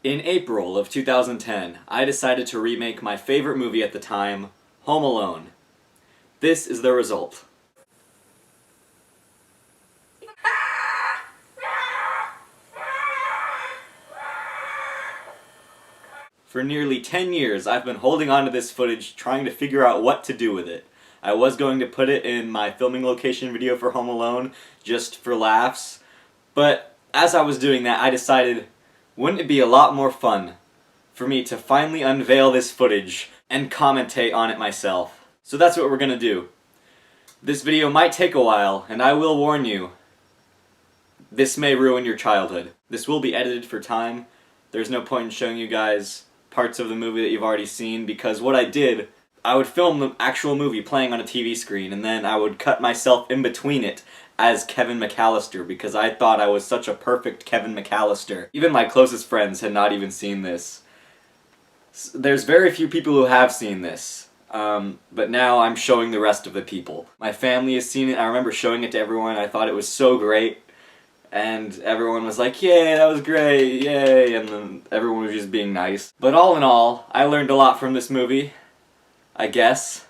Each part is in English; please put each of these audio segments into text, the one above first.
In April of 2010, I decided to remake my favorite movie at the time, Home Alone. This is the result. For nearly 10 years, I've been holding on to this footage, trying to figure out what to do with it. I was going to put it in my filming location video for Home Alone, just for laughs, but as I was doing that, I decided, wouldn't it be a lot more fun for me to finally unveil this footage and commentate on it myself? So that's what we're gonna do. This video might take a while, and I will warn you, this may ruin your childhood. This will be edited for time. There's no point in showing you guys parts of the movie that you've already seen, because what I did, I would film the actual movie playing on a TV screen, and then I would cut myself in between it as Kevin McAllister, because I thought I was such a perfect Kevin McAllister. Even my closest friends had not even seen this. There's very few people who have seen this, but now I'm showing the rest of the people. My family has seen it. I remember showing it to everyone. I thought it was so great. And everyone was like, yay, that was great, yay, and then everyone was just being nice. But all in all, I learned a lot from this movie, I guess.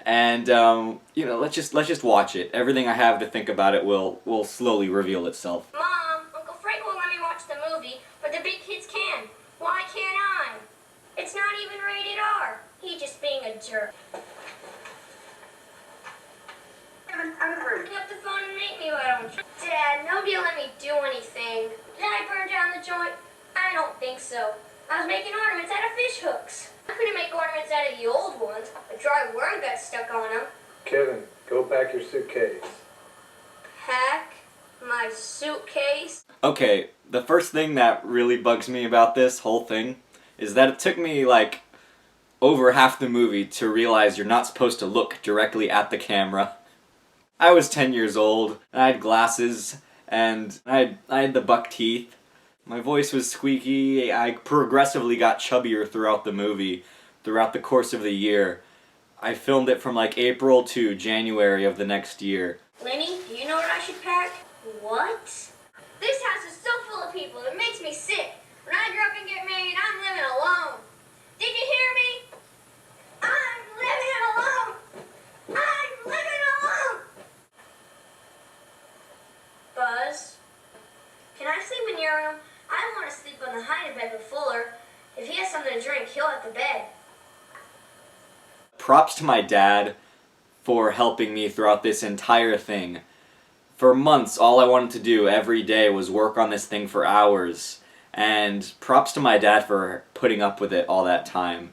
And, you know, let's just watch it. Everything I have to think about it will slowly reveal itself. Mom, Uncle Frank won't let me watch the movie, but the big kids can. Why can't I? It's not even rated R. He's just being a jerk. Pick up the phone and make me, why don't you? Dad, nobody let me do anything. Did I burn down the joint? I don't think so. I was making ornaments out of fish hooks. I couldn't make ornaments out of the old ones. A dry worm got stuck on them. Kevin, go pack your suitcase. Pack my suitcase? Okay, the first thing that really bugs me about this whole thing is that it took me, like, over half the movie to realize you're not supposed to look directly at the camera. I was 10 years old, and I had glasses, and I had the buck teeth. My voice was squeaky. I progressively got chubbier throughout the movie, throughout the course of the year. I filmed it from like April to January of the next year. Lenny, do you know what I should pack? What? This house is so full of people, it makes me sick. When I grow up and get married, I'm living alone. Did you hear me? I'm living alone! I'm living alone! Buzz, can I sleep in your room? I don't want to sleep on the hiding bed with Fuller. If he has something to drink, he'll have the bed. Props to my dad for helping me throughout this entire thing. For months, all I wanted to do every day was work on this thing for hours. And props to my dad for putting up with it all that time.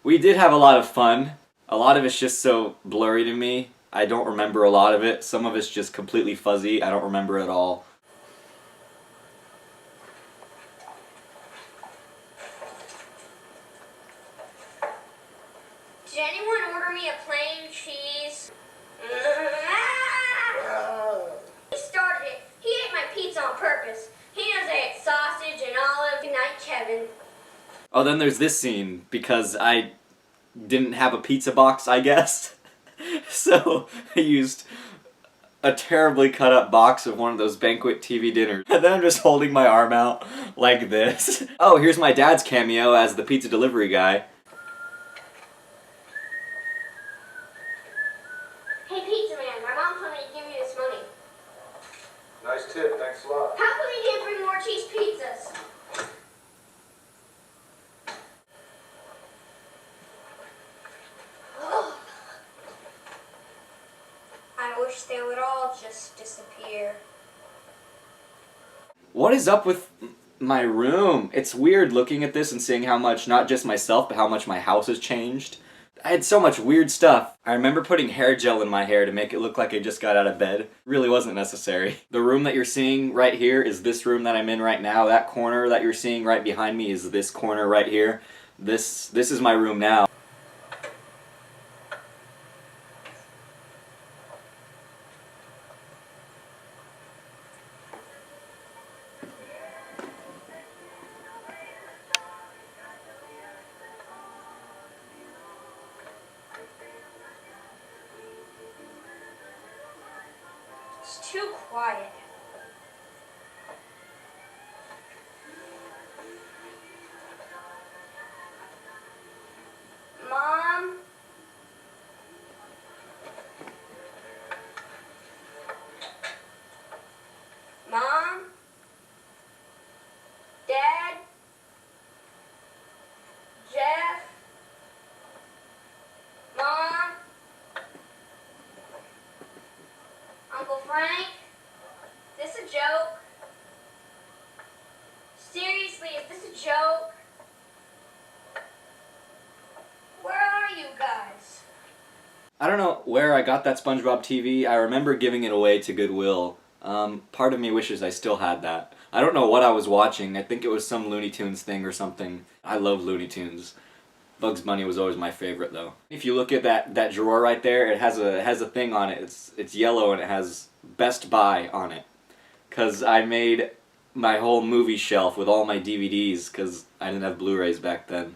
We did have a lot of fun. A lot of it's just so blurry to me. I don't remember a lot of it. Some of it's just completely fuzzy. I don't remember it all. Did anyone order me a plain cheese? He started it. He ate my pizza on purpose. He knows I ate sausage and olive. Good night, Kevin. Oh, then there's this scene, because I didn't have a pizza box, I guess. So I used a terribly cut up box of one of those banquet TV dinners. And then I'm just holding my arm out like this. Oh, here's my dad's cameo as the pizza delivery guy. Hey, pizza man, my mom told me to give you this money. Nice tip, thanks a lot. How come you didn't bring more cheese pizzas? I wish they would all just disappear. What is up with my room? It's weird looking at this and seeing how much, not just myself, but how much my house has changed. I had so much weird stuff. I remember putting hair gel in my hair to make it look like I just got out of bed. It really wasn't necessary. The room that you're seeing right here is this room that I'm in right now. That corner that you're seeing right behind me is this corner right here. This is my room now. It's too quiet. Uncle Frank? Is this a joke? Seriously, is this a joke? Where are you guys? I don't know where I got that SpongeBob TV. I remember giving it away to Goodwill. Part of me wishes I still had that. I don't know what I was watching. I think it was some Looney Tunes thing or something. I love Looney Tunes. Bugs Bunny was always my favorite though. If you look at that drawer right there, it has a thing on it. It's yellow and it has Best Buy on it. 'Cause I made my whole movie shelf with all my DVDs, 'cause I didn't have Blu-rays back then.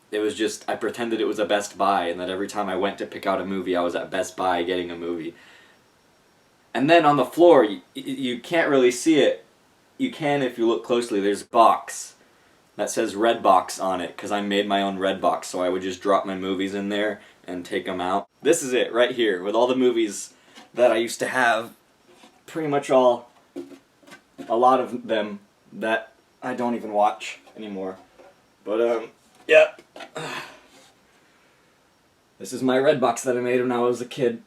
It was just, I pretended it was a Best Buy, and that every time I went to pick out a movie, I was at Best Buy getting a movie. And then on the floor, you can't really see it. You can if you look closely. There's a box that says Redbox on it, because I made my own Redbox, so I would just drop my movies in there and take them out. This is it, right here, with all the movies that I used to have. Pretty much a lot of them that I don't even watch anymore. But, yeah. This is my Redbox that I made when I was a kid.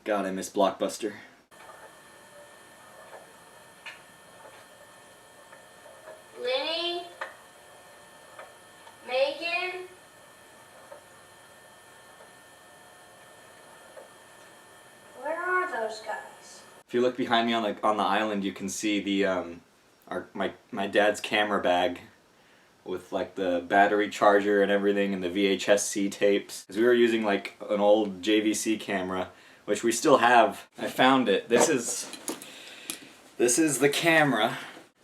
God, I miss Blockbuster. Lenny? Megan? Where are those guys? If you look behind me on the island, you can see the my dad's camera bag with like the battery charger and everything and the VHS-C tapes. 'Cause we were using like an old JVC camera, which we still have. I found it. This is the camera.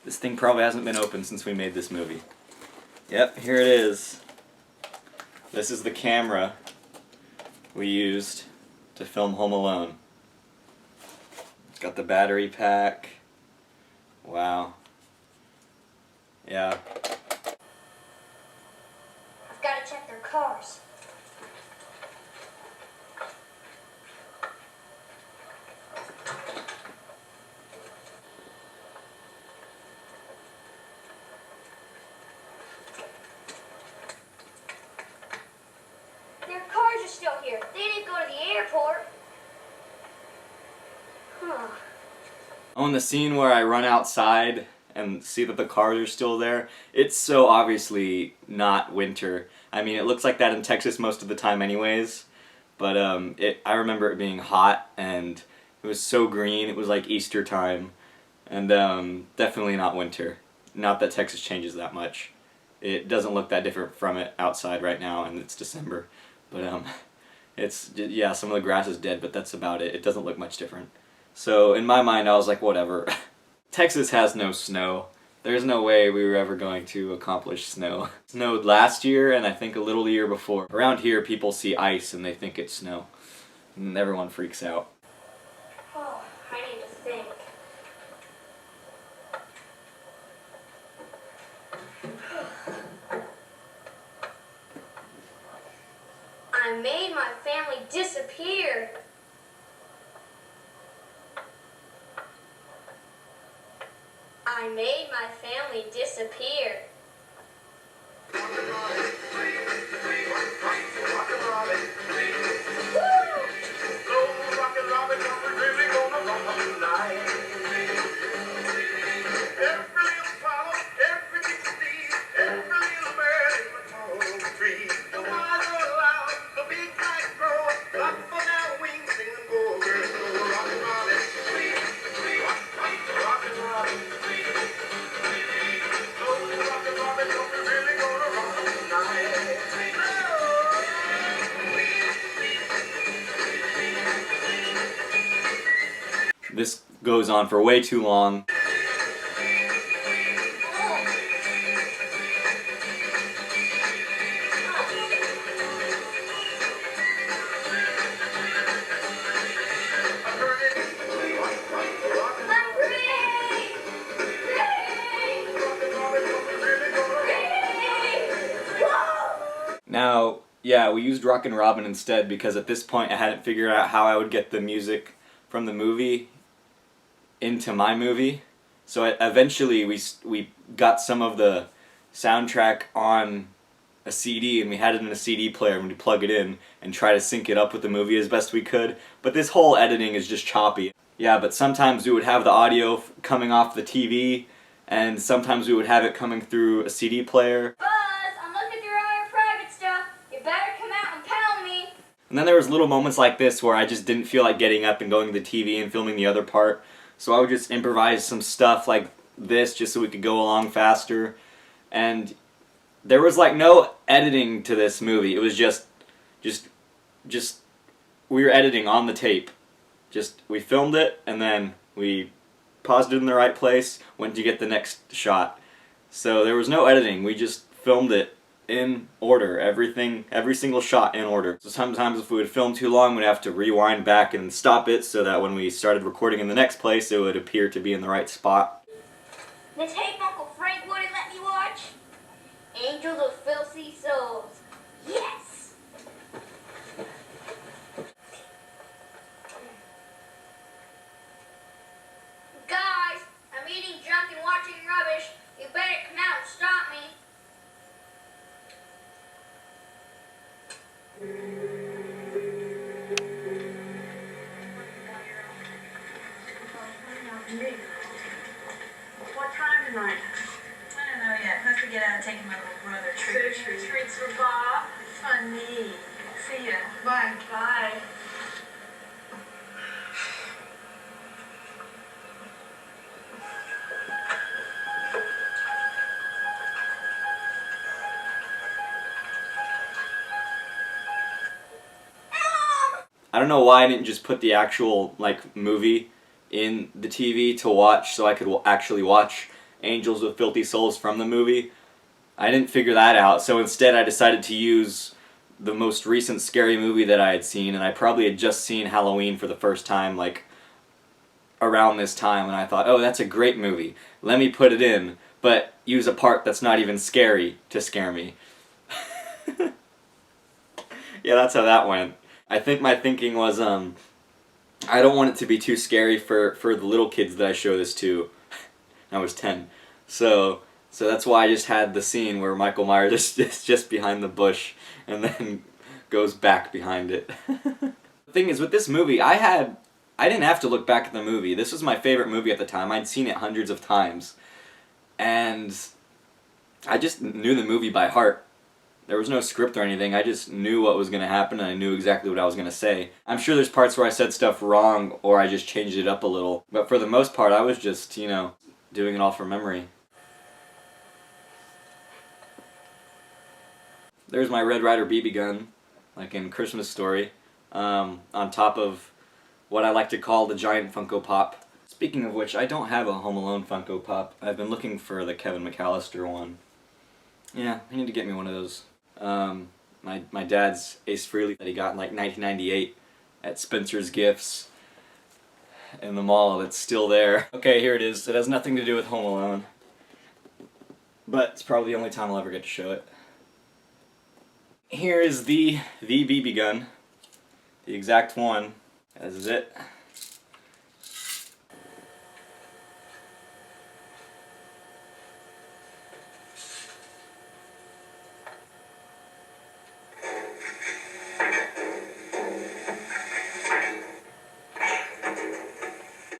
This thing probably hasn't been opened since we made this movie. Yep, here it is. This is the camera we used to film Home Alone. It's got the battery pack. Wow. Yeah. I've got to check their cars. Their cars are still here. They didn't go to the airport. Huh. Oh, and the scene where I run outside and see that the cars are still there, it's so obviously not winter. I mean, it looks like that in Texas most of the time anyways, but I remember it being hot and it was so green, it was like Easter time, and definitely not winter. Not that Texas changes that much. It doesn't look that different from it outside right now, and it's December, but it's, yeah, some of the grass is dead, but that's about it. It doesn't look much different. So in my mind I was like, whatever. Texas has no snow. There's no way we were ever going to accomplish snow. It snowed last year and I think a little year before. Around here people see ice and they think it's snow. And everyone freaks out. Oh, I need to think. I made my family disappear. I made my family disappear. This goes on for way too long. Now, yeah, we used Rockin' Robin instead because at this point I hadn't figured out how I would get the music from the movie into my movie. So eventually we got some of the soundtrack on a CD and we had it in a CD player and we'd plug it in and try to sync it up with the movie as best we could. But this whole editing is just choppy. Yeah, but sometimes we would have the audio coming off the TV and sometimes we would have it coming through a CD player. Buzz, I'm looking through all your private stuff. You better come out and pound me. And then there was little moments like this where I just didn't feel like getting up and going to the TV and filming the other part. So I would just improvise some stuff like this just so we could go along faster. And there was like no editing to this movie. It was just we were editing on the tape. We filmed it and then we paused it in the right place, went to get the next shot. So there was no editing. We just filmed it in order, every single shot in order. So sometimes if we would film too long, we'd have to rewind back and stop it so that when we started recording in the next place, it would appear to be in the right spot. The tape Uncle Frank wouldn't let me watch? Angels of Filthy Souls. Yes! Guys, I'm eating junk and watching rubbish. You better come out and stop me. What time tonight? I don't know yet. Must get out and taking my little brother Treats for Bob. Funny. See ya. Bye. Bye. I don't know why I didn't just put the actual like movie in the TV to watch so I could actually watch Angels with Filthy Souls from the movie. I didn't figure that out, so instead I decided to use the most recent scary movie that I had seen, and I probably had just seen Halloween for the first time like around this time, and I thought, oh, that's a great movie. Let me put it in, but use a part that's not even scary to scare me. Yeah, that's how that went. I think my thinking was, I don't want it to be too scary for the little kids that I show this to. I was 10. So that's why I just had the scene where Michael Myers is just behind the bush and then goes back behind it. The thing is, with this movie, I didn't have to look back at the movie. This was my favorite movie at the time. I'd seen it hundreds of times. And I just knew the movie by heart. There was no script or anything. I just knew what was going to happen and I knew exactly what I was going to say. I'm sure there's parts where I said stuff wrong or I just changed it up a little. But for the most part, I was just, you know, doing it all from memory. There's my Red Ryder BB gun, like in Christmas Story, on top of what I like to call the giant Funko Pop. Speaking of which, I don't have a Home Alone Funko Pop. I've been looking for the Kevin McAllister one. Yeah, I need to get me one of those. My dad's Ace Frehley that he got in like 1998 at Spencer's Gifts in the mall. It's still there. Okay, here it is. It has nothing to do with Home Alone, but it's probably the only time I'll ever get to show it. Here is the BB gun, the exact one. This is it.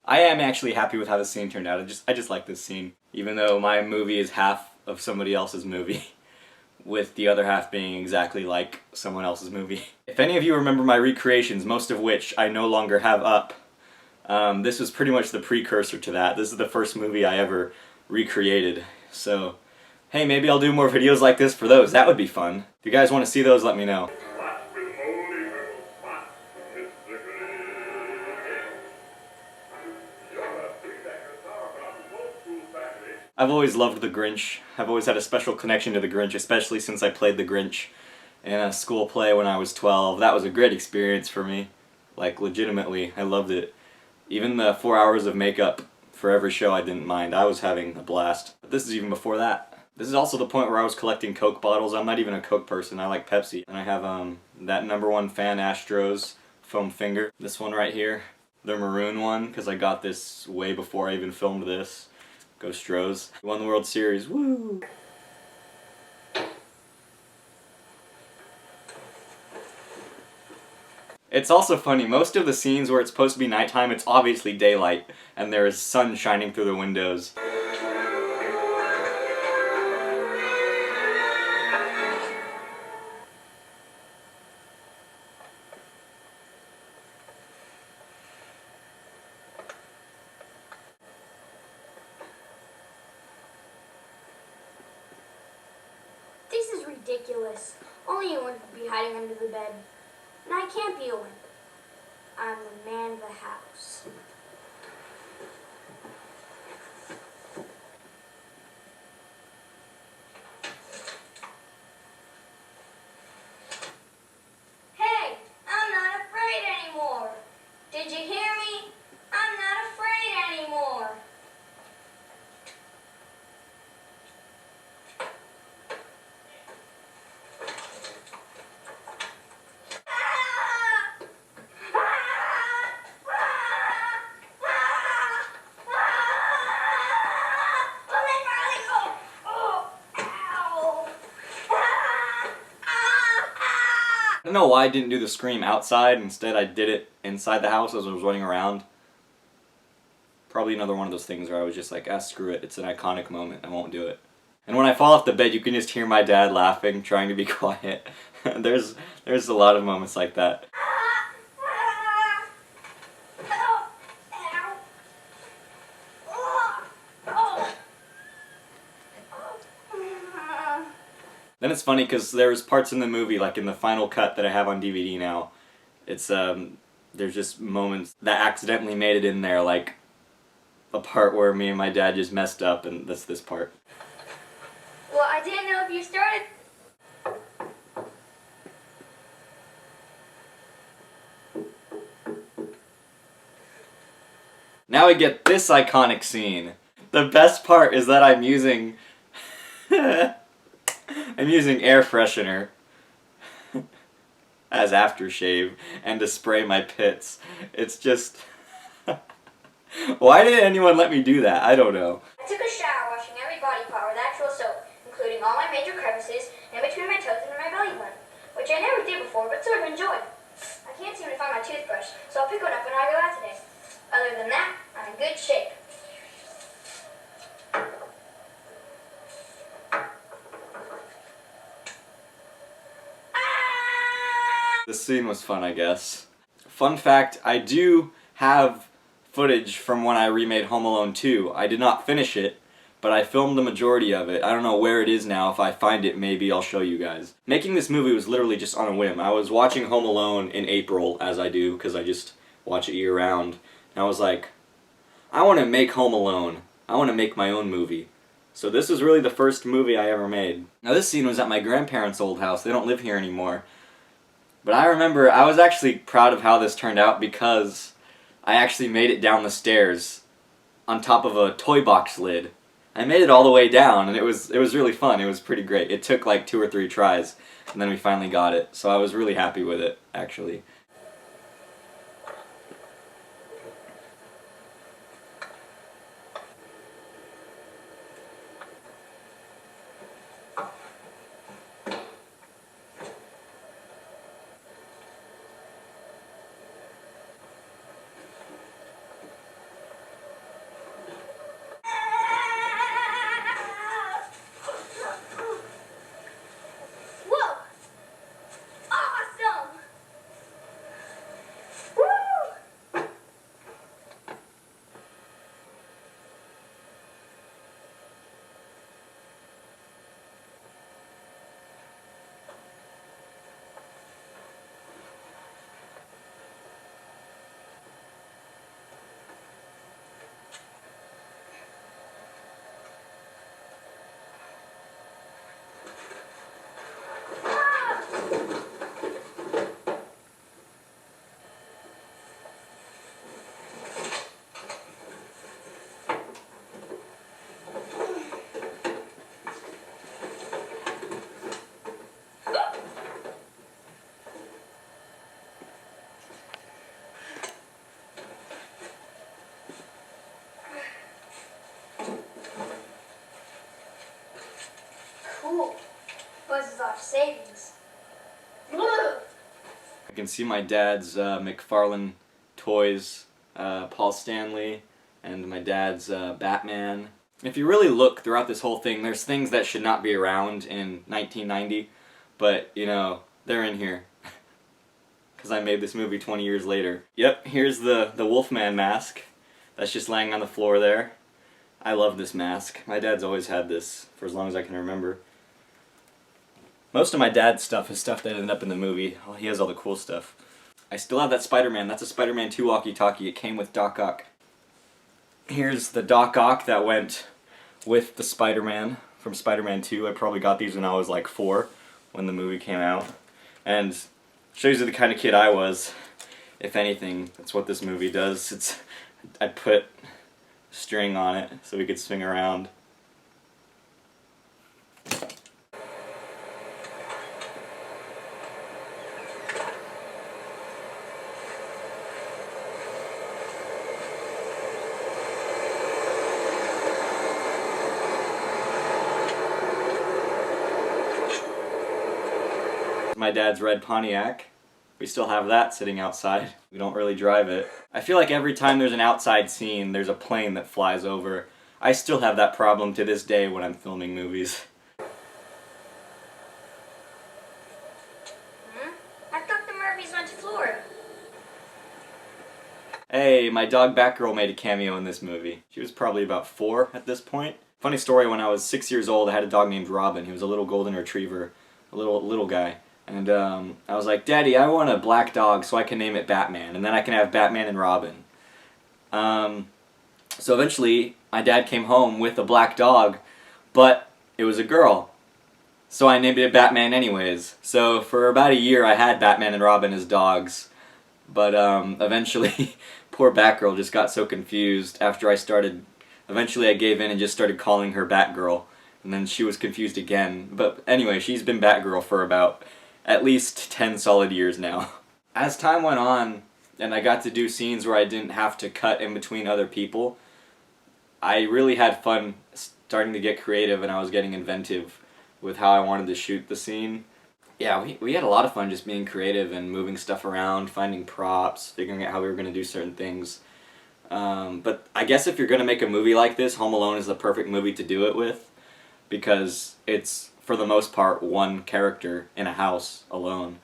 I am actually happy with how this scene turned out. I just like this scene, even though my movie is half of somebody else's movie, with the other half being exactly like someone else's movie. If any of you remember my recreations, most of which I no longer have up, this was pretty much the precursor to that. This is the first movie I ever recreated. So, hey, maybe I'll do more videos like this for those. That would be fun. If you guys want to see those, let me know. I've always loved The Grinch. I've always had a special connection to The Grinch, especially since I played The Grinch in a school play when I was 12. That was a great experience for me. Like, legitimately, I loved it. Even the 4 hours of makeup for every show I didn't mind. I was having a blast. But this is even before that. This is also the point where I was collecting Coke bottles. I'm not even a Coke person. I like Pepsi. And I have that #1 fan Astros foam finger. This one right here. The maroon one, because I got this way before I even filmed this. Go Stros. Won the World Series. Woo! It's also funny, most of the scenes where it's supposed to be nighttime, it's obviously daylight, and there is sun shining through the windows. This is ridiculous. Only Owen could be hiding under the bed. And I can't be Owen. I'm the man of the house. Hey, I'm not afraid anymore. Did you hear me? I'm not afraid anymore. I don't know why I didn't do the scream outside, instead I did it inside the house as I was running around. Probably another one of those things where I was just like, ah, screw it, it's an iconic moment, I won't do it. And when I fall off the bed, you can just hear my dad laughing, trying to be quiet. There's a lot of moments like that. Then it's funny because there's parts in the movie, like in the final cut that I have on DVD now, it's there's just moments that accidentally made it in there, like a part where me and my dad just messed up, and that's this part. Well, I didn't know if you started. Now we get this iconic scene. The best part is that I'm using I'm using air freshener as aftershave and to spray my pits. It's just why did anyone let me do that? I don't know. I took a shower washing every body part with actual soap, including all my major crevices and between my toes and my belly button, which I never did before but sort of enjoyed. I can't seem to find my toothbrush, so I'll pick one up when I go out today. Other than that, I'm in good shape. This scene was fun, I guess. Fun fact, I do have footage from when I remade Home Alone 2. I did not finish it, but I filmed the majority of it. I don't know where it is now. If I find it, maybe I'll show you guys. Making this movie was literally just on a whim. I was watching Home Alone in April, as I do, because I just watch it year-round. And I was like, I want to make Home Alone. I want to make my own movie. So this was really the first movie I ever made. Now this scene was at my grandparents' old house. They don't live here anymore. But I remember I was actually proud of how this turned out because I actually made it down the stairs on top of a toy box lid. I made it all the way down, and it was really fun. It was pretty great. It took like 2 or 3 tries, and then we finally got it. So I was really happy with it, actually. Whoa! Awesome! Woo! Cool. Buzzes off savings. Woo! I can see my dad's McFarlane toys, Paul Stanley, and my dad's Batman. If you really look throughout this whole thing, there's things that should not be around in 1990, but, you know, they're in here. Because I made this movie 20 years later. Yep, here's the Wolfman mask. That's just laying on the floor there. I love this mask. My dad's always had this for as long as I can remember. Most of my dad's stuff is stuff that ended up in the movie. Well, he has all the cool stuff. I still have that Spider-Man. That's a Spider-Man 2 walkie-talkie. It came with Doc Ock. Here's the Doc Ock that went with the Spider-Man from Spider-Man 2. I probably got these when I was like 4, when the movie came out. And shows you the kind of kid I was. If anything, that's what this movie does. I put string on it so we could swing around. My dad's red Pontiac. We still have that sitting outside. We don't really drive it. I feel like every time there's an outside scene, there's a plane that flies over. I still have that problem to this day when I'm filming movies. I thought the Murphys went to Florida. Hey, my dog Batgirl made a cameo in this movie. She was probably about 4 at this point. Funny story, when I was 6 years old, I had a dog named Robin. He was a little golden retriever, a little guy. And I was like, Daddy, I want a black dog so I can name it Batman, and then I can have Batman and Robin. So eventually, my dad came home with a black dog, but it was a girl. So I named it Batman anyways. So for about a year, I had Batman and Robin as dogs. But eventually, poor Batgirl just got so confused after I started. Eventually, I gave in and just started calling her Batgirl. And then she was confused again. But anyway, she's been Batgirl for about at least 10 solid years now. As time went on, and I got to do scenes where I didn't have to cut in between other people, I really had fun starting to get creative, and I was getting inventive with how I wanted to shoot the scene. Yeah, we had a lot of fun just being creative and moving stuff around, finding props, figuring out how we were going to do certain things. But I guess if you're going to make a movie like this, Home Alone is the perfect movie to do it with, because it's, for the most part, one character in a house alone.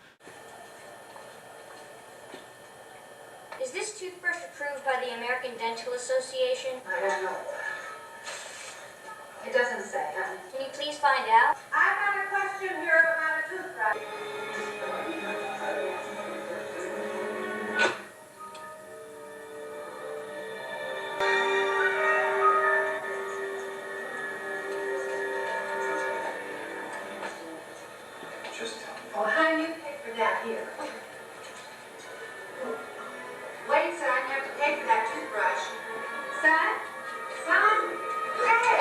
Is this toothbrush approved by the American Dental Association? I don't know. It doesn't say. Can you please find out? I've got a question here about a toothbrush. Oh, how do you pay for that here? Wait, son, you have to pay for that toothbrush. Son? Hey!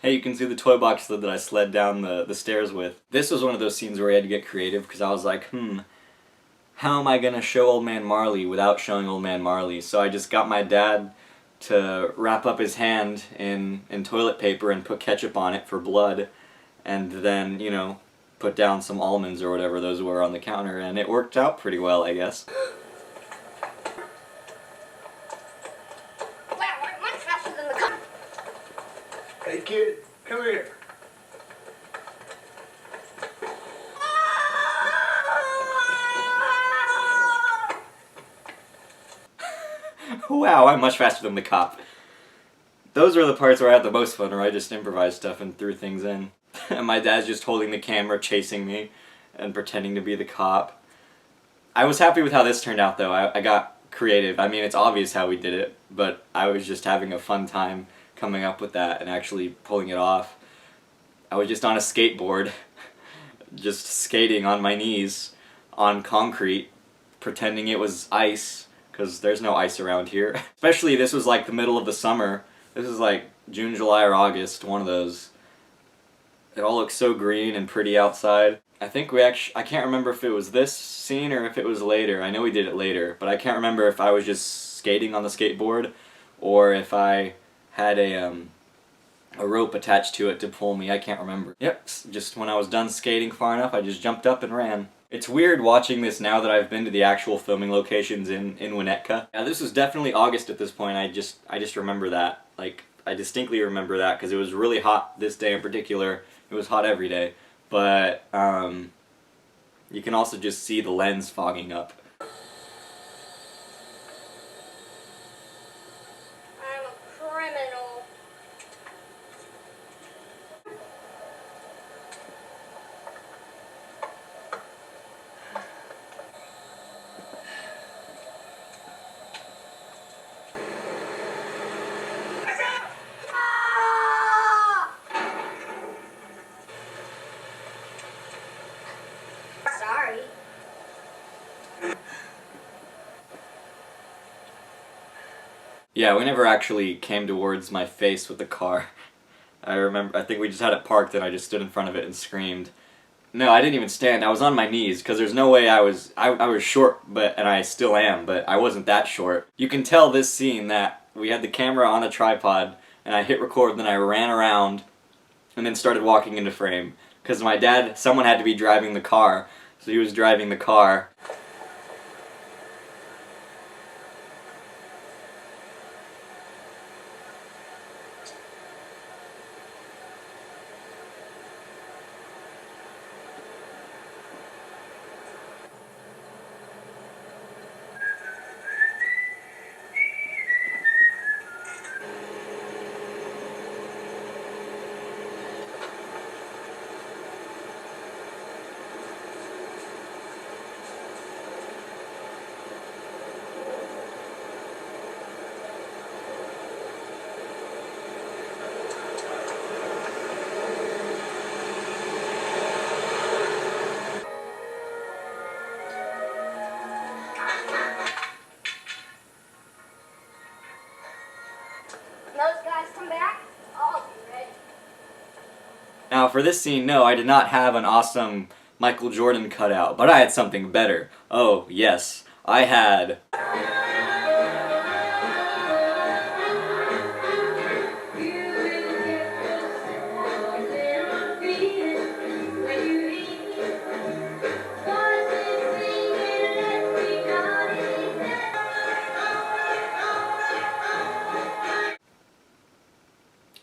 Hey, you can see the toy box lid that I slid down the stairs with. This was one of those scenes where I had to get creative, because I was like, how am I gonna show Old Man Marley without showing Old Man Marley? So I just got my dad to wrap up his hand in toilet paper and put ketchup on it for blood, and then, you know, put down some almonds or whatever those were on the counter, and it worked out pretty well, I guess. Wow, I'm much faster than the car. Hey kid, come here. Wow, I'm much faster than the cop. Those were the parts where I had the most fun, where I just improvised stuff and threw things in. And my dad's just holding the camera, chasing me, and pretending to be the cop. I was happy with how this turned out, though. I got creative. I mean, it's obvious how we did it, but I was just having a fun time coming up with that and actually pulling it off. I was just on a skateboard, just skating on my knees on concrete, pretending it was ice, because there's no ice around here. Especially this was like the middle of the summer. This is like June, July, or August, one of those. It all looks so green and pretty outside. I think I can't remember if it was this scene or if it was later. I know we did it later, but I can't remember if I was just skating on the skateboard or if I had a a rope attached to it to pull me. I can't remember. Yep, just when I was done skating far enough, I just jumped up and ran. It's weird watching this now that I've been to the actual filming locations in Winnetka. Yeah, this was definitely August at this point. I just remember that. Like, I distinctly remember that because it was really hot this day in particular. It was hot every day. But, you can also just see the lens fogging up. I'm a criminal. Ah! Sorry. Yeah, we never actually came towards my face with the car. I think we just had it parked and I just stood in front of it and screamed. No, I didn't even stand. I was on my knees because there's no way I was short, and I still am, but I wasn't that short. You can tell this scene that we had the camera on a tripod and I hit record, then I ran around and then started walking into frame because someone had to be driving the car, so he was driving the car. Those guys come back, I'll be ready. Now for this scene, no, I did not have an awesome Michael Jordan cutout, but I had something better. Oh, yes, I had...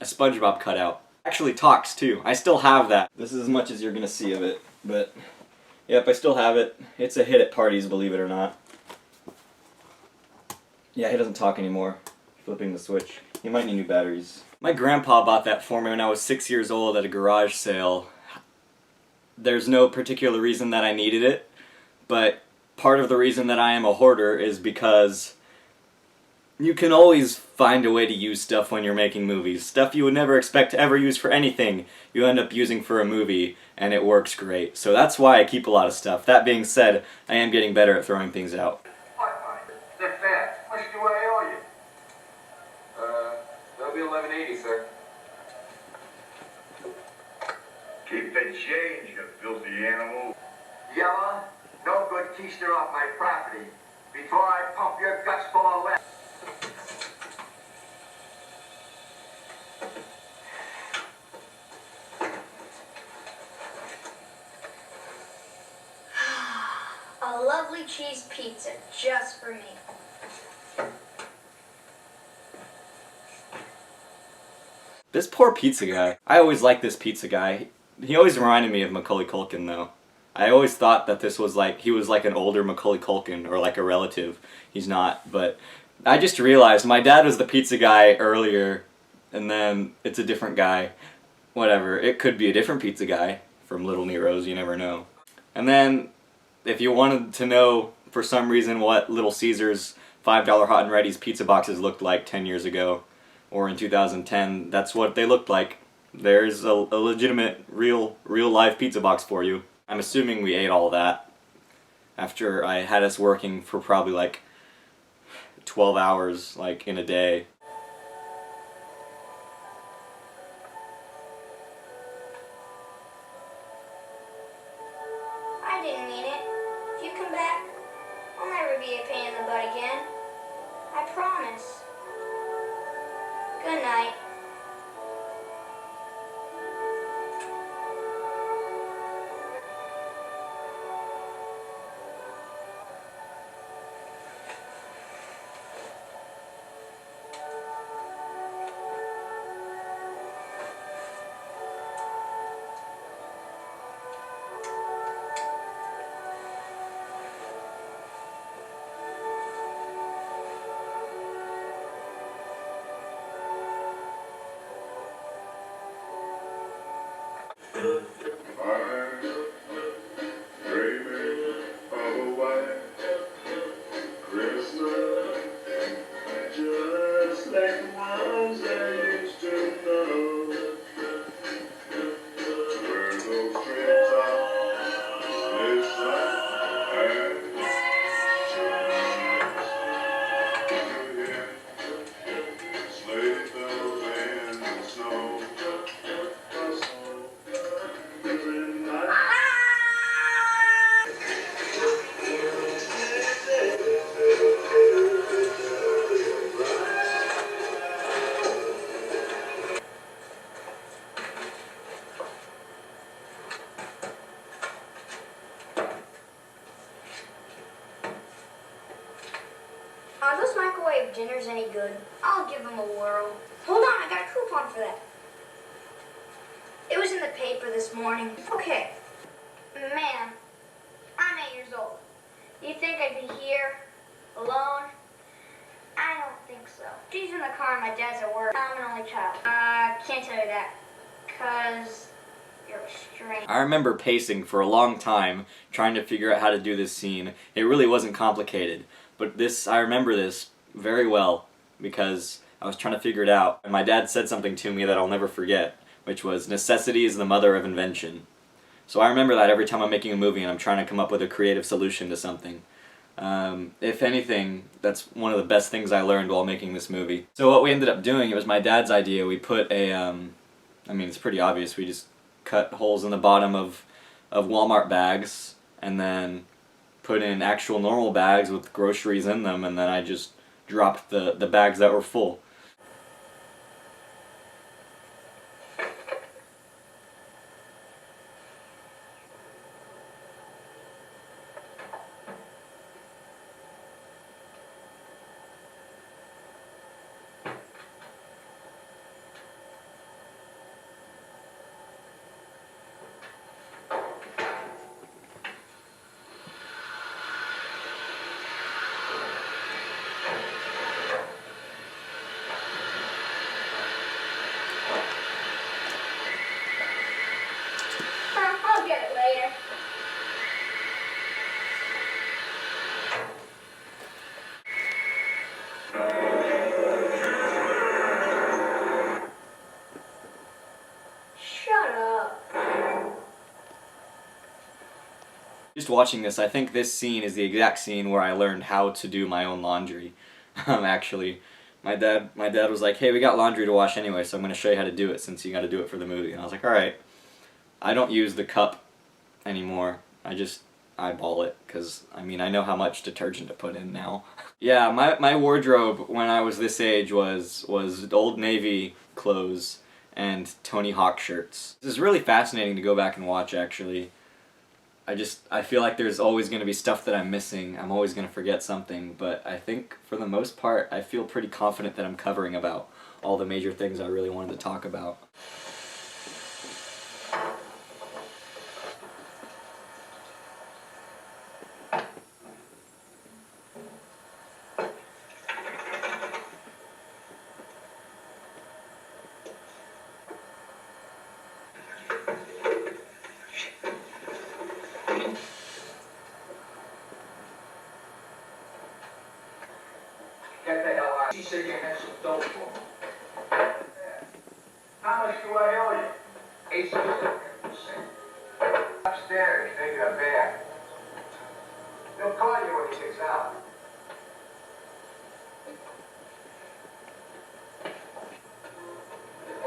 a SpongeBob cutout. Actually talks too. I still have that. This is as much as you're gonna see of it, but yep, I still have it. It's a hit at parties, believe it or not. Yeah, he doesn't talk anymore. Flipping the switch. He might need new batteries. My grandpa bought that for me when I was 6 years old at a garage sale. There's no particular reason that I needed it, but part of the reason that I am a hoarder is because you can always find a way to use stuff when you're making movies. Stuff you would never expect to ever use for anything, you end up using for a movie, and it works great. So that's why I keep a lot of stuff. That being said, I am getting better at throwing things out. Step back. How much do I owe you? That'll be $11.80, sir. Keep the change, you filthy animal. Yella, no good keister off my property before I pump your guts full of lead. A lovely cheese pizza just for me. This poor pizza guy. I always liked this pizza guy. He always reminded me of Macaulay Culkin, though. I always thought that this was like, he was like an older Macaulay Culkin, or like a relative. He's not, but I just realized my dad was the pizza guy earlier, and then it's a different guy. Whatever, it could be a different pizza guy from Little Nero's, you never know. And then, if you wanted to know, for some reason, what Little Caesars $5 Hot and Ready's pizza boxes looked like 10 years ago, or in 2010, that's what they looked like. There's a legitimate, real live pizza box for you. I'm assuming we ate all that after I had us working for probably like 12 hours, like in a day. I didn't mean it. If you come back, I'll never be a pain in the butt again. I promise. Good night. dinner's any good, I'll give him a whirl. Hold on, I got a coupon for that. It was in the paper this morning. Okay. Ma'am, I'm 8 years old. Do you think I'd be here, alone? I don't think so. She's in the car and my dad's at work. I'm an only child. Can't tell you that, 'cause you're strange. I remember pacing for a long time, trying to figure out how to do this scene. It really wasn't complicated, but I remember this very well, because I was trying to figure it out, and my dad said something to me that I'll never forget, which was, necessity is the mother of invention. So I remember that every time I'm making a movie and I'm trying to come up with a creative solution to something. If anything, that's one of the best things I learned while making this movie. So what we ended up doing, it was my dad's idea. We put a, I mean, it's pretty obvious, we just cut holes in the bottom of Walmart bags, and then put in actual normal bags with groceries in them, and then I just dropped the bags that were full. I'll get it later. Shut up. Just watching this, I think this scene is the exact scene where I learned how to do my own laundry. Actually, my dad was like, "Hey, we got laundry to wash anyway, so I'm going to show you how to do it since you got to do it for the movie." And I was like, "Alright." I don't use the cup anymore. I just eyeball it, because, I mean, I know how much detergent to put in now. Yeah, my wardrobe when I was this age was Old Navy clothes and Tony Hawk shirts. This is really fascinating to go back and watch, actually. I feel like there's always going to be stuff that I'm missing. I'm always going to forget something, but I think for the most part I feel pretty confident that I'm covering about all the major things I really wanted to talk about. Get the hell out. She said you had some dope for me. Yeah. How much do I owe you? 8%. Upstairs, taking a bath. They'll call you when he gets out.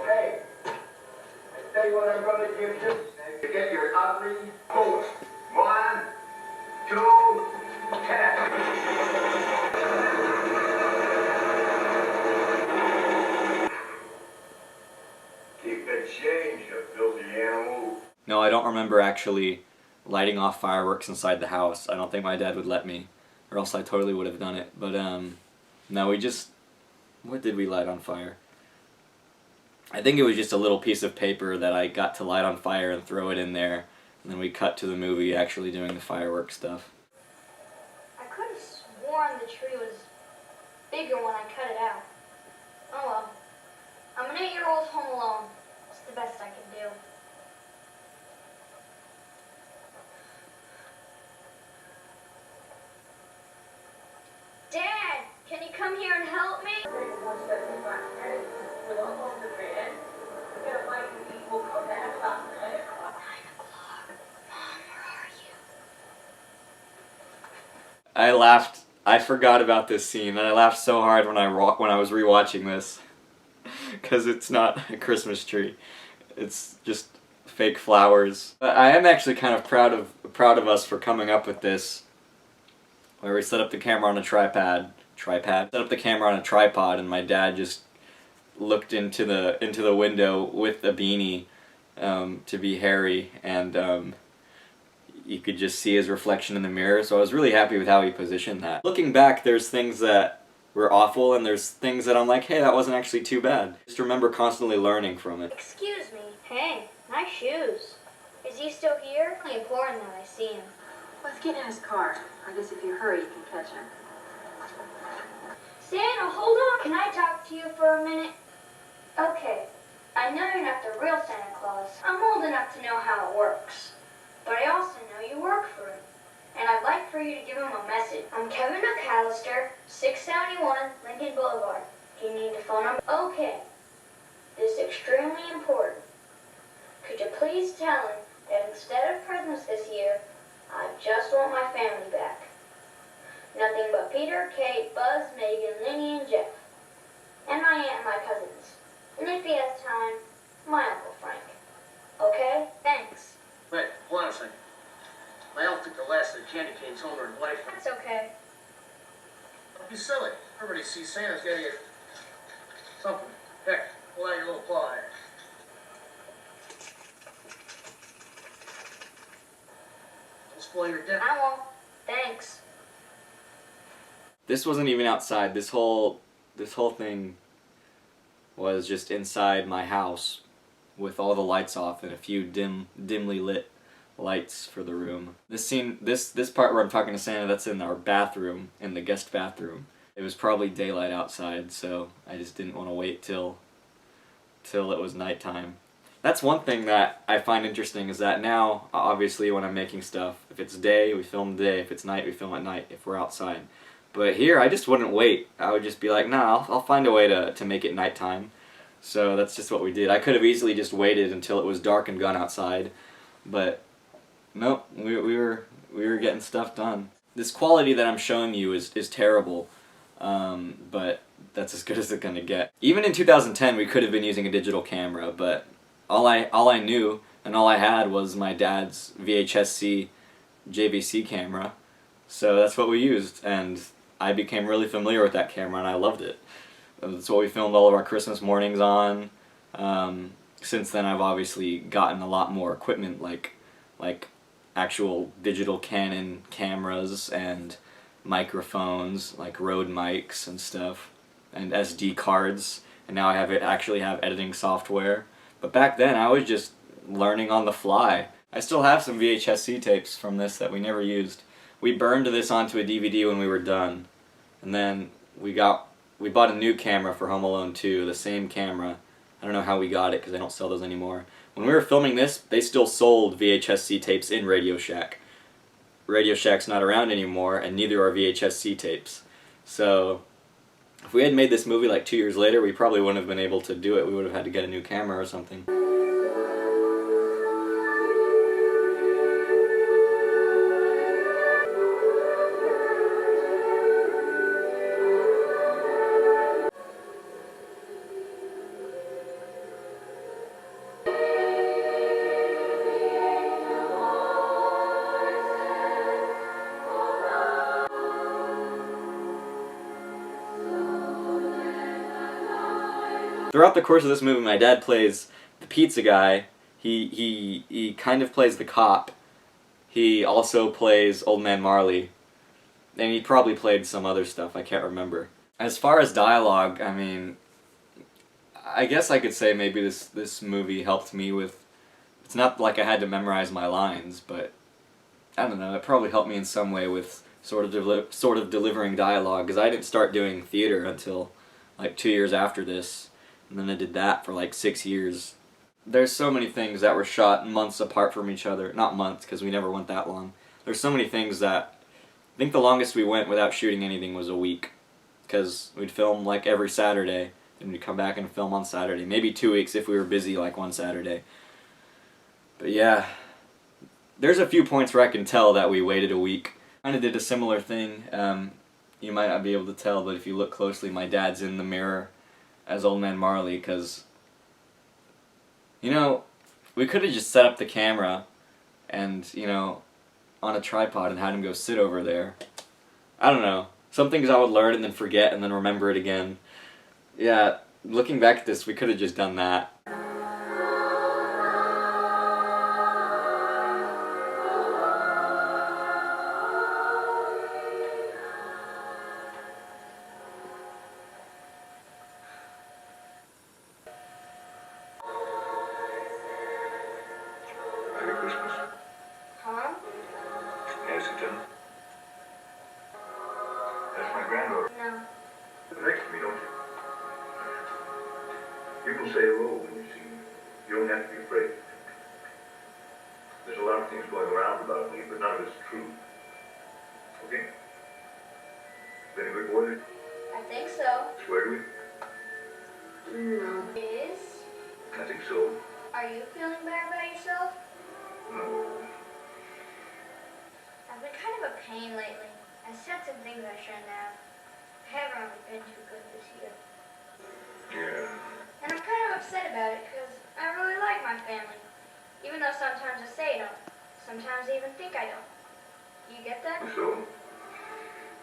Hey, I tell you what I'm gonna give you. To get your ugly coat. 1, 2, 10. Keep the change, you filthy animal. No, I don't remember actually lighting off fireworks inside the house. I don't think my dad would let me, or else I totally would have done it. But no, what did we light on fire? I think it was just a little piece of paper that I got to light on fire and throw it in there, and then we cut to the movie actually doing the fireworks stuff. I could have sworn the tree was bigger when I cut it out. Oh well. I'm an 8-year-old home alone. It's the best I can do. Dad, can you come here and help me? I laughed. I forgot about this scene, and I laughed so hard when I was rewatching this, because it's not a Christmas tree. It's just fake flowers. But I am actually kind of proud of us for coming up with this, where we set up the camera on a tripod. Set up the camera on a tripod, and my dad just looked into the window with a beanie to be Harry, and you could just see his reflection in the mirror, so I was really happy with how he positioned that. Looking back, there's things that were awful, and there's things that I'm like, hey, that wasn't actually too bad. Just remember constantly learning from it. Excuse me. Hey, nice shoes. Is he still here? It's really important that I see him. Let's get in his car. I guess if you hurry, you can catch him. Santa, hold on. Can I talk to you for a minute? Okay. I know you're not the real Santa Claus. I'm old enough to know how it works. But I also know you work for him. And I'd like for you to give him a message. I'm Kevin McAllister, 671 Lincoln Boulevard. Do you need the phone number? Okay. This is extremely important. Could you please tell him that instead of presents this year, I just want my family back. Nothing but Peter, Kate, Buzz, Megan, Linny, and Jeff. And my aunt and my cousins. And if he has time, my Uncle Frank. Okay? Thanks. Wait, hold on a second. My elf took the last of the candy canes home to her wife. That's okay. Don't be silly. Everybody sees Santa's gotta get something. Heck, pull out your little claw here. Don't spoil your dinner. I won't. Thanks. This wasn't even outside. This whole thing was just inside my house with all the lights off and a few dimly lit lights for the room. This scene, this part where I'm talking to Santa, that's in our bathroom, in the guest bathroom. It was probably daylight outside, so I just didn't want to wait till it was nighttime. That's one thing that I find interesting, is that now, obviously when I'm making stuff, if it's day, we film day, if it's night, we film at night, if we're outside. But here, I just wouldn't wait. I would just be like, nah, I'll find a way to make it nighttime. So that's just what we did. I could have easily just waited until it was dark and gone outside, but nope, we were getting stuff done. This quality that I'm showing you is terrible, but that's as good as it's gonna get. Even in 2010, we could have been using a digital camera, but all I knew and all I had was my dad's VHS-C JVC camera, so that's what we used, and I became really familiar with that camera and I loved it. That's what we filmed all of our Christmas mornings on. Since then, I've obviously gotten a lot more equipment, like actual digital Canon cameras and microphones, like Rode mics and stuff, and SD cards. And now I actually have editing software. But back then, I was just learning on the fly. I still have some VHS-C tapes from this that we never used. We burned this onto a DVD when we were done, and then we bought a new camera for Home Alone 2, the same camera. I don't know how we got it because they don't sell those anymore. When we were filming this, they still sold VHS-C tapes in Radio Shack. Radio Shack's not around anymore, and neither are VHS-C tapes. So if we had made this movie like 2 years later, we probably wouldn't have been able to do it. We would have had to get a new camera or something. Throughout the course of this movie, my dad plays the pizza guy. He kind of plays the cop. He also plays Old Man Marley. And he probably played some other stuff, I can't remember. As far as dialogue, I mean, I guess I could say maybe this movie helped me with... It's not like I had to memorize my lines, but I don't know, it probably helped me in some way with sort of delivering dialogue, because I didn't start doing theater until like 2 years after this. And then I did that for like 6 years. There's so many things that were shot months apart from each other. Not months, because we never went that long. There's so many things that... I think the longest we went without shooting anything was a week. Because we'd film like every Saturday, then we'd come back and film on Saturday. Maybe 2 weeks if we were busy like one Saturday. But yeah, there's a few points where I can tell that we waited a week. Kind of did a similar thing. You might not be able to tell, but if you look closely, my dad's in the mirror as Old Man Marley, because, you know, we could have just set up the camera and, you know, on a tripod and had him go sit over there. I don't know. Some things I would learn and then forget and then remember it again. Yeah, looking back at this, we could have just done that. Christmas? Huh? Yes, it does. That's my granddaughter. No. Next to me, don't you? You can say hello when you see me. You don't have to be afraid. There's a lot of things going around about me, but none of it's true. Okay? Been a good boy? I think so. Swear to me? No. Is? I think so. Are you feeling bad about yourself? No. I've been kind of a pain lately. I said some things I shouldn't have. I haven't really been too good this year. Yeah. And I'm kind of upset about it because I really like my family. Even though sometimes I say I don't. Sometimes I even think I don't. You get that? So,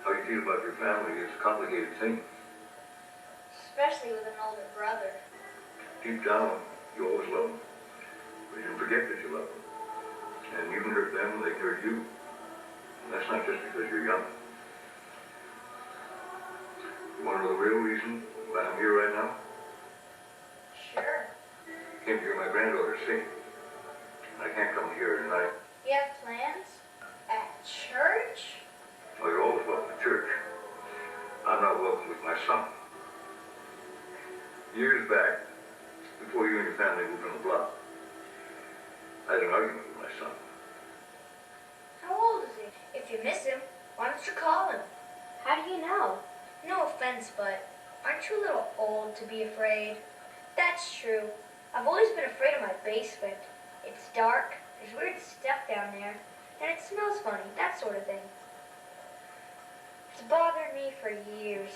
how you feel about your family is a complicated thing. Especially with an older brother. Deep down, you always love them. But you forget that you love them. And you can hurt them, they can hurt you. And that's not just because you're young. You want to know the real reason why I'm here right now? Sure. Came to hear my granddaughter sing. I can't come here tonight. You have plans? At church? Oh, you're always welcome to church. I'm not welcome with my son. Years back, before you and your family moved on the block, I had an argument with my son. How old is he? If you miss him, why don't you call him? How do you know? No offense, but aren't you a little old to be afraid? That's true. I've always been afraid of my basement. It's dark, there's weird stuff down there, and it smells funny, that sort of thing. It's bothered me for years.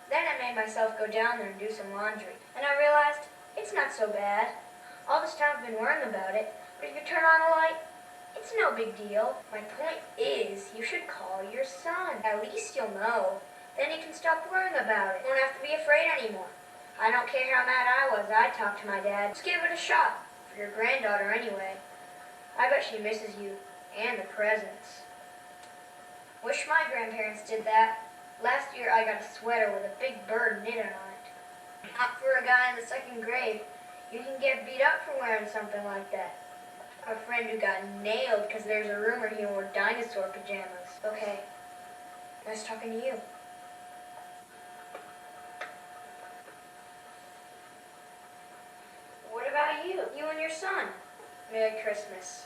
Then I made myself go down there and do some laundry, and I realized it's not so bad. All this time I've been worrying about it, but if you turn on a light, it's no big deal. My point is, you should call your son. At least you'll know. Then you can stop worrying about it. You won't have to be afraid anymore. I don't care how mad I was, I'd talk to my dad. Just give it a shot. For your granddaughter anyway. I bet she misses you, and the presents. Wish my grandparents did that. Last year I got a sweater with a big bird knitted on it. Not for a guy in the second grade. You can get beat up for wearing something like that. A friend who got nailed because there's a rumor he wore dinosaur pajamas. Okay, nice talking to you. What about you? You and your son. Merry Christmas.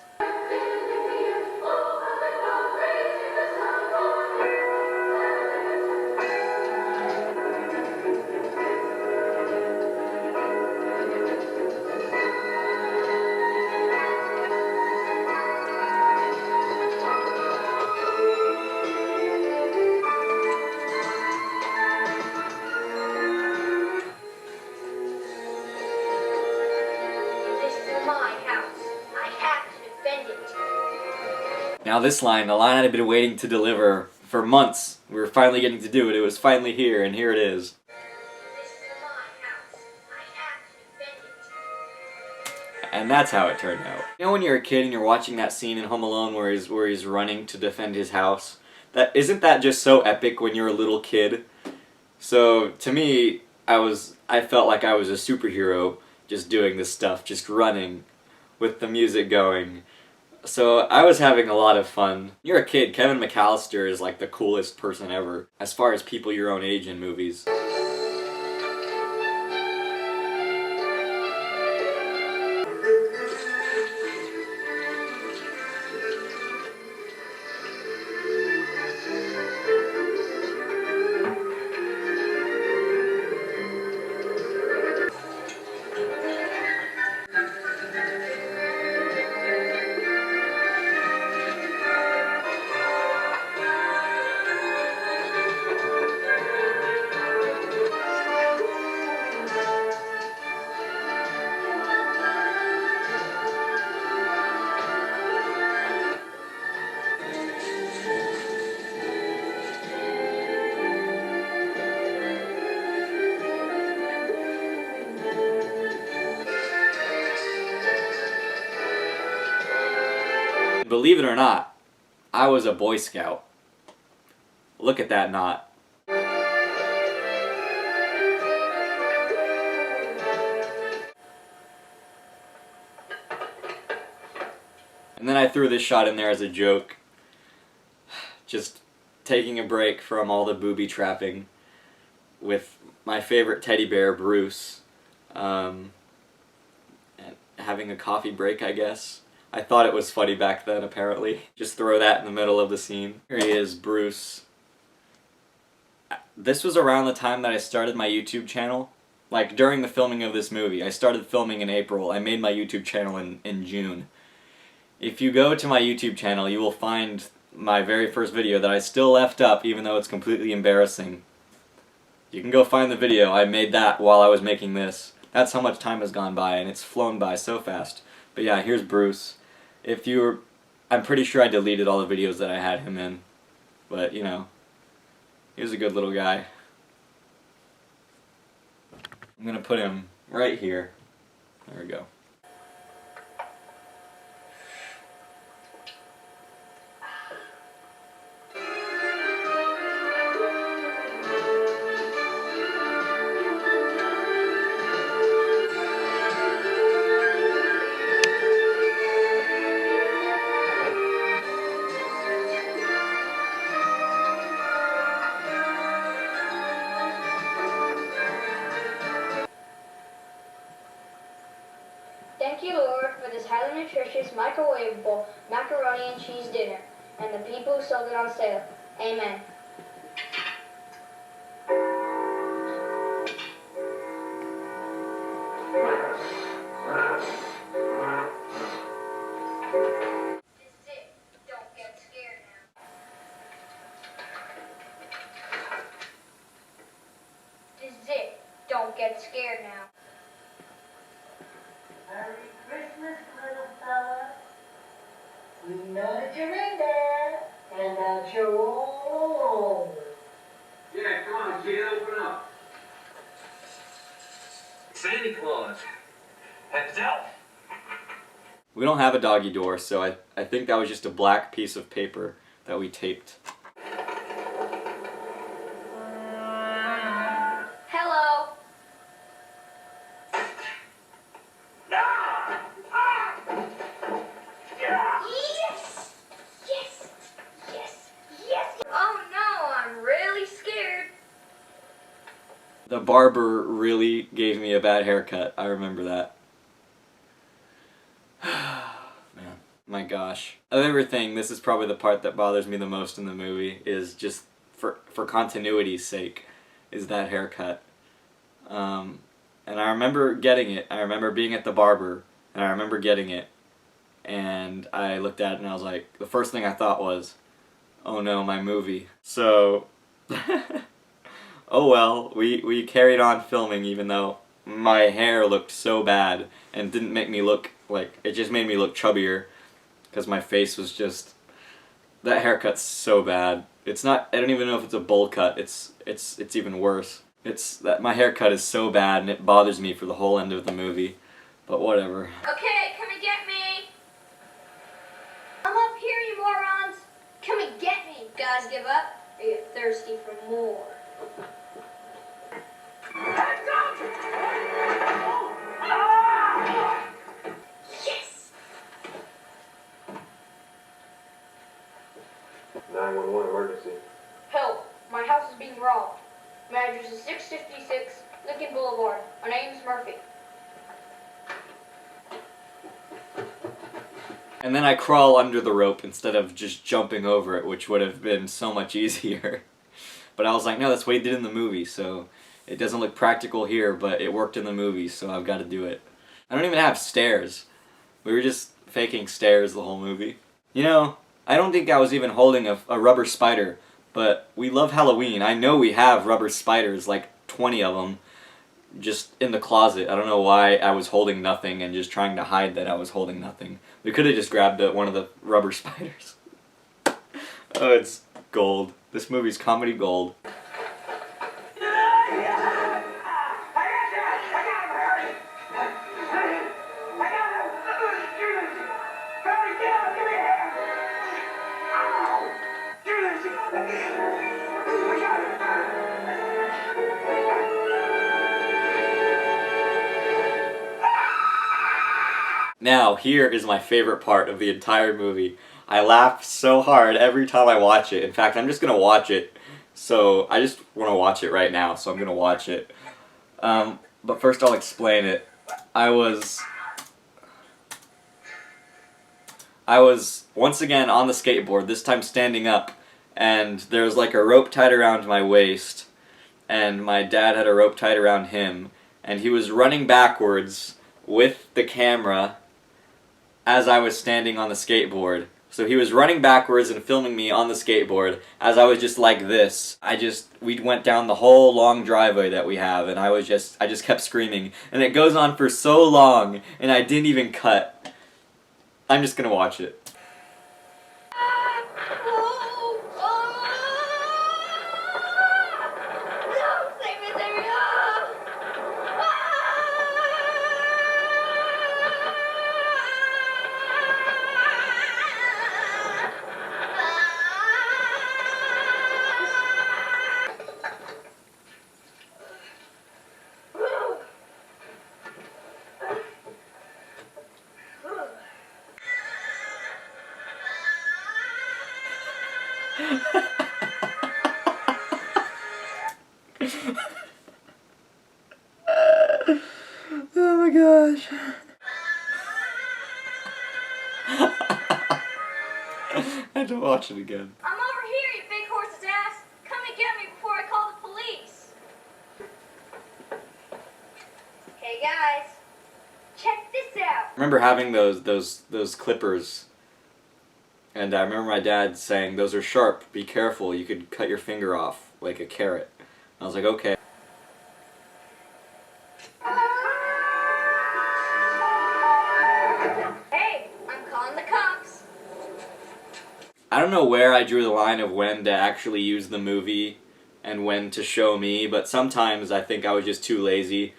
This is my house. I have to defend it. Now this line, the line I'd been waiting to deliver for months. We were finally getting to do it. It was finally here, and here it is. This is my house. I have to defend it. And that's how it turned out. You know when you're a kid and you're watching that scene in Home Alone where he's running to defend his house? Isn't that just so epic when you're a little kid? So to me, I felt like I was a superhero just doing this stuff, just running with the music going. So I was having a lot of fun. You're a kid, Kevin McAllister is like the coolest person ever, as far as people your own age in movies. Believe it or not, I was a Boy Scout. Look at that knot. And then I threw this shot in there as a joke. Just taking a break from all the booby trapping with my favorite teddy bear, Bruce. And having a coffee break, I guess. I thought it was funny back then, apparently. Just throw that in the middle of the scene. Here he is, Bruce. This was around the time that I started my YouTube channel. Like, during the filming of this movie. I started filming in April. I made my YouTube channel in June. If you go to my YouTube channel, you will find my very first video that I still left up, even though it's completely embarrassing. You can go find the video. I made that while I was making this. That's how much time has gone by, and it's flown by so fast. But yeah, here's Bruce. I'm pretty sure I deleted all the videos that I had him in. But, you know, he was a good little guy. I'm gonna put him right here. There we go. Thank you, Lord, for this highly nutritious, microwavable macaroni and cheese dinner, and the people who sold it on sale. Amen. This is it. Don't get scared now. This is it. Don't get scared now. Merry Christmas, little fella. We know that you're in there, and that you're all alone. Yeah, come on, kid, open up. Santa Claus. Heads up. We don't have a doggy door, so I think that was just a black piece of paper that we taped. Hello. Yes! Yes! Yes! Yes! Oh no, I'm really scared. The barber really gave me a bad haircut. I remember that. Man, my gosh. Of everything, this is probably the part that bothers me the most in the movie, is just for continuity's sake, is that haircut. And I remember getting it. I remember being at the barber, and I remember getting it. And I looked at it and I was like, the first thing I thought was, oh no, my movie. So, oh well, we carried on filming even though my hair looked so bad and didn't make me look like, it just made me look chubbier because my face was just, that haircut's so bad. It's not, I don't even know if it's a bowl cut, it's even worse. It's that my haircut is so bad and it bothers me for the whole end of the movie, but whatever. Okay, come and get me. I'm up here, you morons. Come and get me. Guys give up or you're thirsty for more. Yes! 911 emergency. Help, my house is being robbed. My address is 656 Lincoln Boulevard. My name's Murphy. And then I crawl under the rope instead of just jumping over it, which would have been so much easier. But I was like, no, that's what he did in the movie, so it doesn't look practical here, but it worked in the movie, so I've got to do it. I don't even have stairs. We were just faking stairs the whole movie. You know, I don't think I was even holding a rubber spider, but we love Halloween. I know we have rubber spiders, like 20 of them, just in the closet. I don't know why I was holding nothing and just trying to hide that I was holding nothing. We could have just grabbed one of the rubber spiders. Oh, it's gold. This movie's comedy gold. Now, here is my favorite part of the entire movie. I laugh so hard every time I watch it. In fact, I'm just gonna watch it. So, I just want to watch it right now, so I'm gonna watch it. But first I'll explain it. I was once again on the skateboard, this time standing up, and there was like a rope tied around my waist, and my dad had a rope tied around him, and he was running backwards with the camera as I was standing on the skateboard. So he was running backwards and filming me on the skateboard as I was just like this. We went down the whole long driveway that we have, and I just kept screaming. And it goes on for so long, and I didn't even cut. I'm just gonna watch it. Oh my gosh. I had to watch it again. I'm over here, you big horse's ass. Come and get me before I call the police. Hey guys, check this out. I remember having those clippers, and I remember my dad saying, "Those are sharp, be careful, you could cut your finger off like a carrot." I was like, okay. Hey, I'm calling the cops. I don't know where I drew the line of when to actually use the movie and when to show me, but sometimes I think I was just too lazy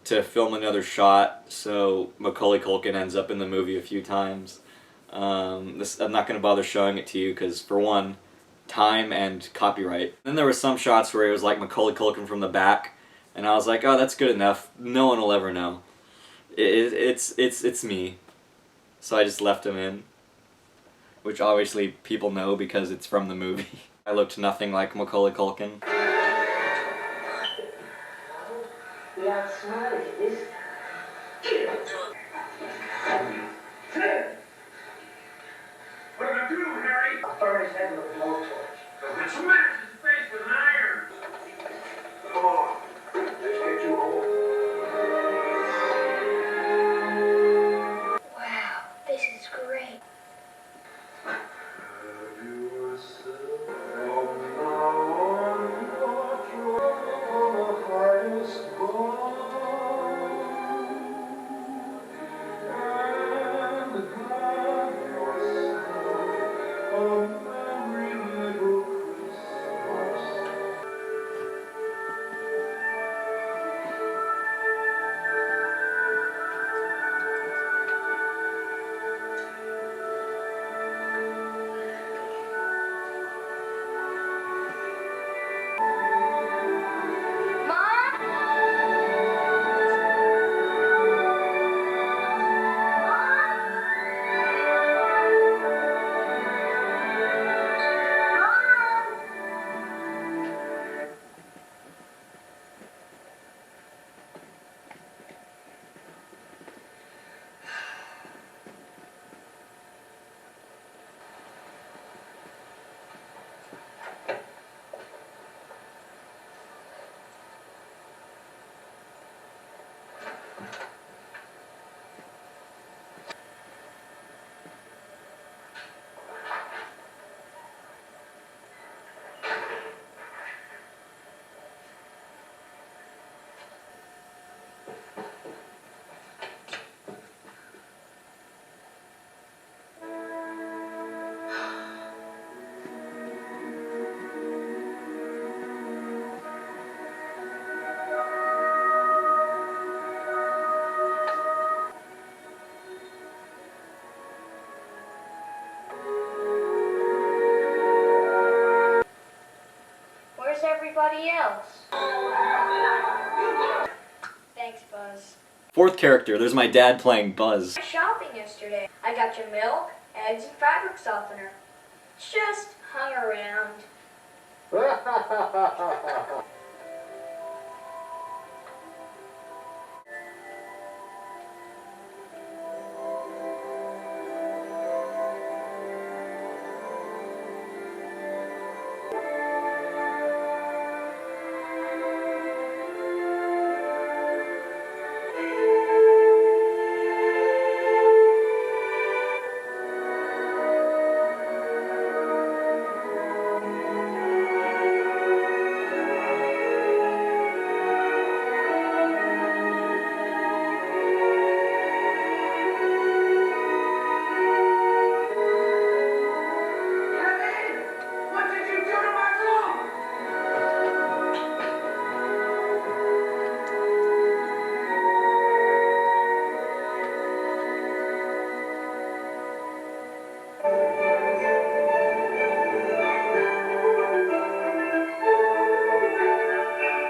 to film another shot, so Macaulay Culkin ends up in the movie a few times. I'm not going to bother showing it to you because, for one, time and copyright. Then there were some shots where it was like Macaulay Culkin from the back, and I was like, oh, that's good enough. No one will ever know. It's me. So I just left him in, which obviously people know because it's from the movie. I looked nothing like Macaulay Culkin. We outsmarted you this What did I do, Harry? time. Burn his head with a blowtorch. I smashed his face with an iron. Come on. Let's get you home. Wow, this is great. Where's everybody else? Thanks, Buzz. Fourth character, there's my dad playing Buzz. Shopping yesterday. I got your milk, eggs, and fabric softener. Just hung around. What did you do to my clothes?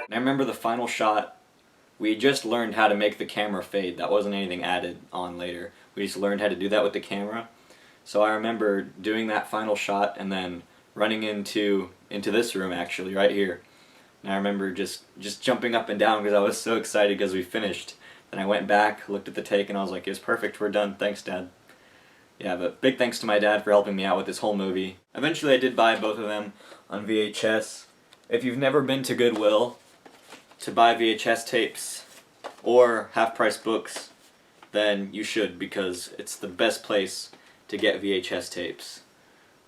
And I remember the final shot, we just learned how to make the camera fade. That wasn't anything added on later. We just learned how to do that with the camera. So I remember doing that final shot and then running into this room, actually, right here. And I remember just jumping up and down because I was so excited because we finished. Then I went back, looked at the take, and I was like, it's perfect, we're done, thanks Dad. Yeah, but big thanks to my dad for helping me out with this whole movie. Eventually I did buy both of them on VHS. If you've never been to Goodwill to buy VHS tapes or half-price books, then you should, because it's the best place to get VHS tapes.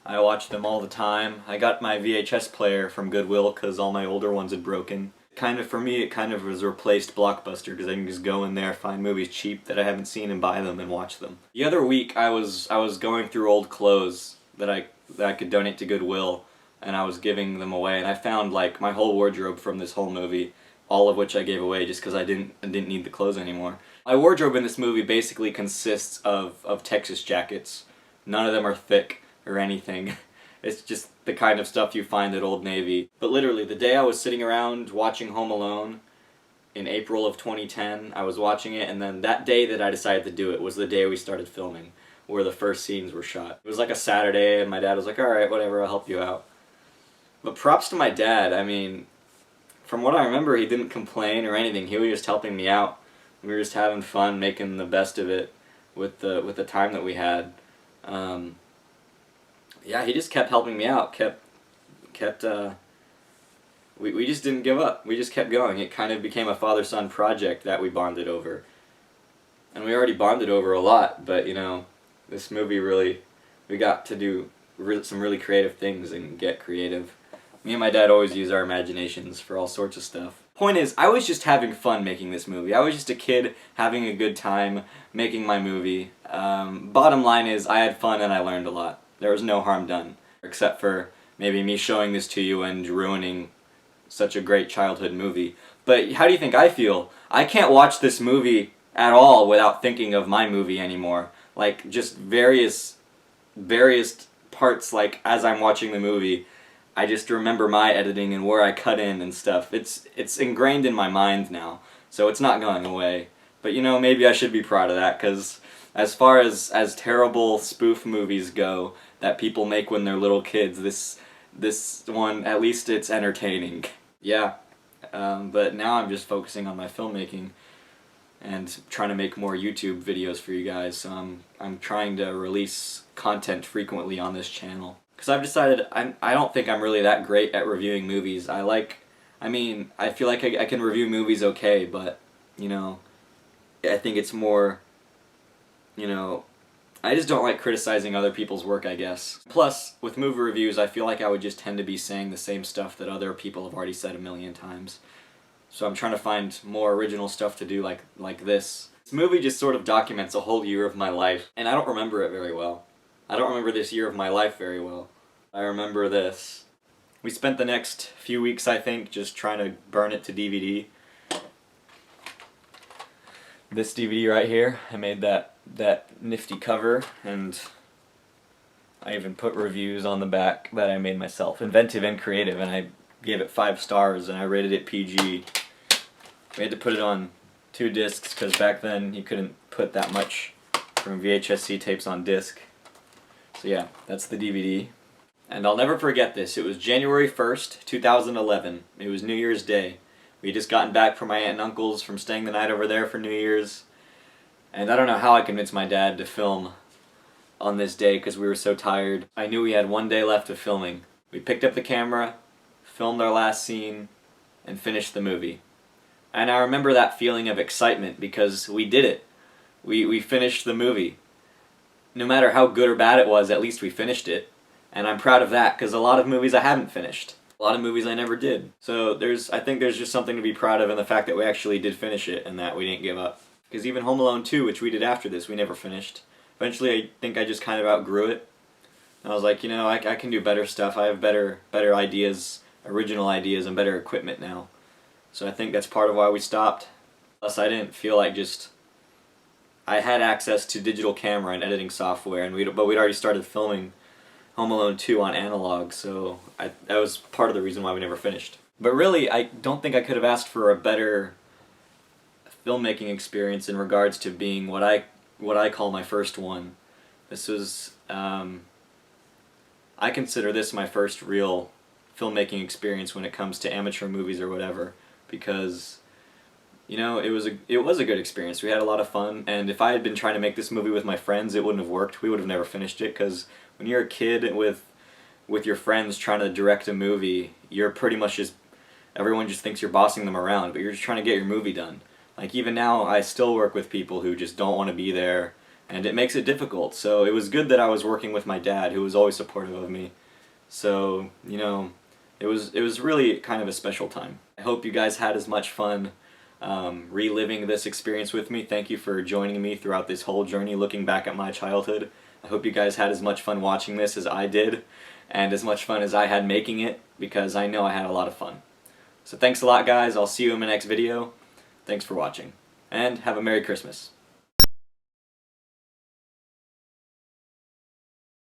I watch them all the time. I got my VHS player from Goodwill because all my older ones had broken. For me, it kind of has replaced Blockbuster because I can just go in there, find movies cheap that I haven't seen and buy them and watch them. The other week I was going through old clothes that I could donate to Goodwill, and I was giving them away, and I found like my whole wardrobe from this whole movie, all of which I gave away just because I didn't need the clothes anymore. My wardrobe in this movie basically consists of Texas jackets. None of them are thick or anything. It's just the kind of stuff you find at Old Navy. But literally, the day I was sitting around watching Home Alone in April of 2010, I was watching it, and then that day that I decided to do it was the day we started filming, where the first scenes were shot. It was like a Saturday, and my dad was like, alright, whatever, I'll help you out. But props to my dad. I mean, from what I remember, he didn't complain or anything. He was just helping me out. We were just having fun, making the best of it with the time that we had. Yeah, he just kept helping me out. We just didn't give up. We just kept going. It kind of became a father-son project that we bonded over. And we already bonded over a lot, but you know, this movie really, we got to do some really creative things and get creative. Me and my dad always use our imaginations for all sorts of stuff. Point is, I was just having fun making this movie. I was just a kid having a good time making my movie. Bottom line is, I had fun and I learned a lot. There was no harm done, except for maybe me showing this to you and ruining such a great childhood movie. But how do you think I feel? I can't watch this movie at all without thinking of my movie anymore. Like, just various parts, like, as I'm watching the movie, I just remember my editing and where I cut in and stuff. It's ingrained in my mind now, so it's not going away. But you know, maybe I should be proud of that, because as far as terrible spoof movies go that people make when they're little kids, this one, at least it's entertaining. Yeah, but now I'm just focusing on my filmmaking and trying to make more YouTube videos for you guys, so I'm trying to release content frequently on this channel. Because I've decided I don't think I'm really that great at reviewing movies. I feel like I can review movies okay, but, you know, I think it's more, you know, I just don't like criticizing other people's work, I guess. Plus, with movie reviews, I feel like I would just tend to be saying the same stuff that other people have already said a million times. So I'm trying to find more original stuff to do like this. This movie just sort of documents a whole year of my life, and I don't remember it very well. I don't remember this year of my life very well. I remember this. We spent the next few weeks, I think, just trying to burn it to DVD. This DVD right here, I made that nifty cover, and I even put reviews on the back that I made myself. Inventive and creative, and I gave it 5 stars, and I rated it PG. We had to put it on 2 discs, because back then you couldn't put that much from VHS-C tapes on disc. So yeah, that's the DVD. And I'll never forget this. It was January 1st, 2011. It was New Year's Day. We had just gotten back from my aunt and uncle's from staying the night over there for New Year's. And I don't know how I convinced my dad to film on this day because we were so tired. I knew we had 1 day left of filming. We picked up the camera, filmed our last scene, and finished the movie. And I remember that feeling of excitement because we did it. We finished the movie. No matter how good or bad it was, at least we finished it. And I'm proud of that because a lot of movies I haven't finished. A lot of movies I never did. So I think there's just something to be proud of in the fact that we actually did finish it and that we didn't give up. Because even Home Alone 2, which we did after this, we never finished. Eventually I think I just kind of outgrew it. And I was like, you know, I can do better stuff. I have better ideas, original ideas, and better equipment now. So I think that's part of why we stopped. Plus I didn't feel like I had access to digital camera and editing software, but we'd already started filming Home Alone 2 on analog, so that was part of the reason why we never finished. But really, I don't think I could have asked for a better filmmaking experience in regards to being what I call my first one. This was, I consider this my first real filmmaking experience when it comes to amateur movies or whatever, because, you know, it was a good experience. We had a lot of fun, and if I had been trying to make this movie with my friends, it wouldn't have worked. We would have never finished it, because when you're a kid with your friends trying to direct a movie, you're pretty much just, everyone just thinks you're bossing them around, but you're just trying to get your movie done. Like, even now, I still work with people who just don't want to be there, and it makes it difficult. So it was good that I was working with my dad, who was always supportive of me. So, you know, it was really kind of a special time. I hope you guys had as much fun reliving this experience with me. Thank you for joining me throughout this whole journey, looking back at my childhood. I hope you guys had as much fun watching this as I did, and as much fun as I had making it, because I know I had a lot of fun. So thanks a lot, guys. I'll see you in my next video. Thanks for watching, and have a Merry Christmas.